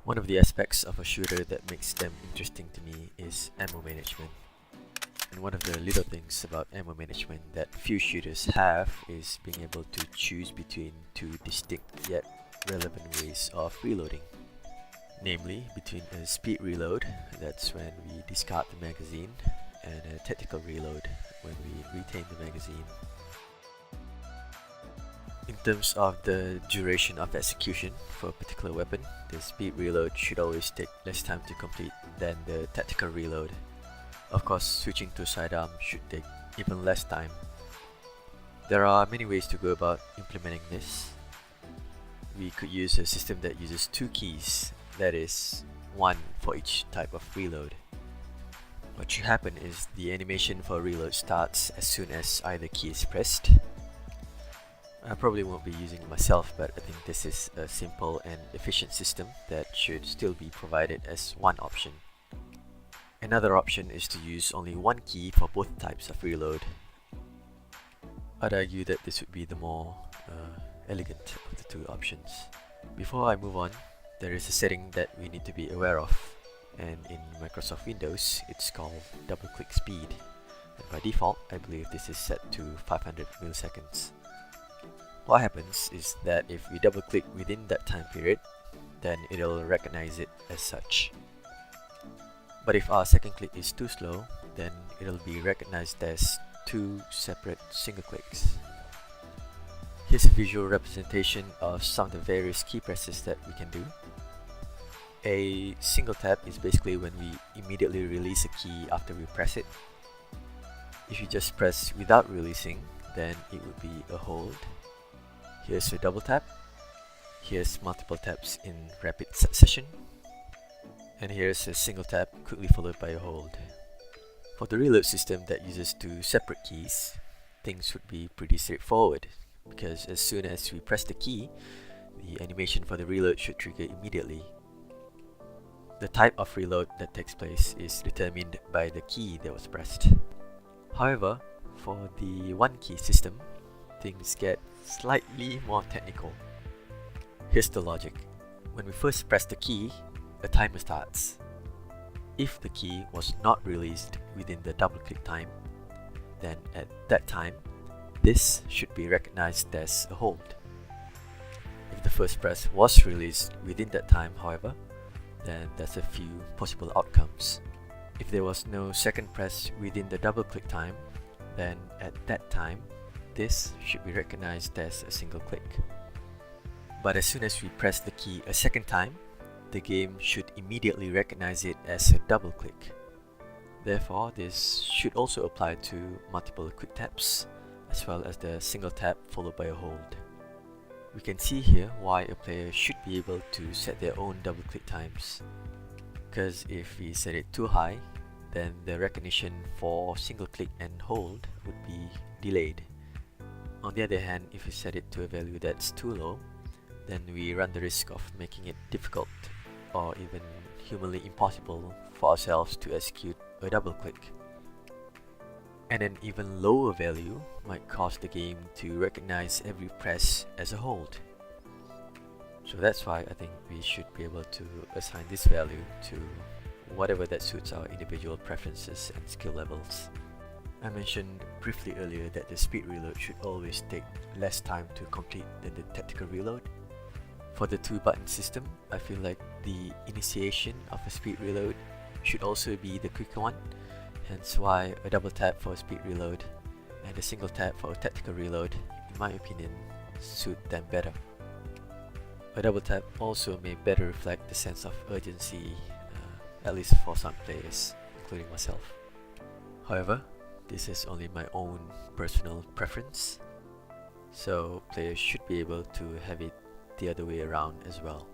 One of the aspects of a shooter that makes them interesting to me is ammo management. And one of the little things about ammo management that few shooters have is being able to choose between two distinct yet relevant ways of reloading. Namely, between a speed reload, that's when we discard the magazine, and a tactical reload, when we retain the magazine. In terms of the duration of execution for a particular weapon, the speed reload should always take less time to complete than the tactical reload. Of course, switching to sidearm should take even less time. There are many ways to go about implementing this. We could use a system that uses two keys, that is, one for each type of reload. What should happen is the animation for reload starts as soon as either key is pressed. I probably won't be using it myself, but I think this is a simple and efficient system that should still be provided as one option. Another option is to use only one key for both types of reload. I'd argue that this would be the more elegant of the two options. Before I move on, there is a setting that we need to be aware of, and in Microsoft Windows it's called double click speed, and by default I believe this is set to 500 milliseconds. What happens is that if we double click within that time period, then it'll recognize it as such. But if our second click is too slow, then it'll be recognized as two separate single clicks. Here's a visual representation of some of the various key presses that we can do. A single tap is basically when we immediately release a key after we press it. If you just press without releasing, then it would be a hold. Here's a double tap. Here's multiple taps in rapid succession. And here's a single tap quickly followed by a hold. For the reload system that uses two separate keys, things would be pretty straightforward, because as soon as we press the key, the animation for the reload should trigger immediately. The type of reload that takes place is determined by the key that was pressed. However, for the one key system, things get slightly more technical. Here's the logic. When we first press the key, a timer starts. If the key was not released within the double click time, then at that time, this should be recognized as a hold. If the first press was released within that time, however, then there's a few possible outcomes. If there was no second press within the double click time, then at that time, this should be recognized as a single click. But as soon as we press the key a second time, the game should immediately recognize it as a double click. Therefore, this should also apply to multiple quick taps, as well as the single tap followed by a hold. We can see here why a player should be able to set their own double click times. Because if we set it too high, then the recognition for single click and hold would be delayed. On the other hand, if we set it to a value that's too low, then we run the risk of making it difficult or even humanly impossible for ourselves to execute a double click. And an even lower value might cause the game to recognize every press as a hold. So that's why I think we should be able to assign this value to whatever that suits our individual preferences and skill levels. I mentioned briefly earlier that the speed reload should always take less time to complete than the tactical reload. For the two button system, I feel like the initiation of a speed reload should also be the quicker one, hence why a double tap for a speed reload and a single tap for a tactical reload, in my opinion, suit them better. A double tap also may better reflect the sense of urgency, at least for some players, including myself. However, this is only my own personal preference, so players should be able to have it the other way around as well.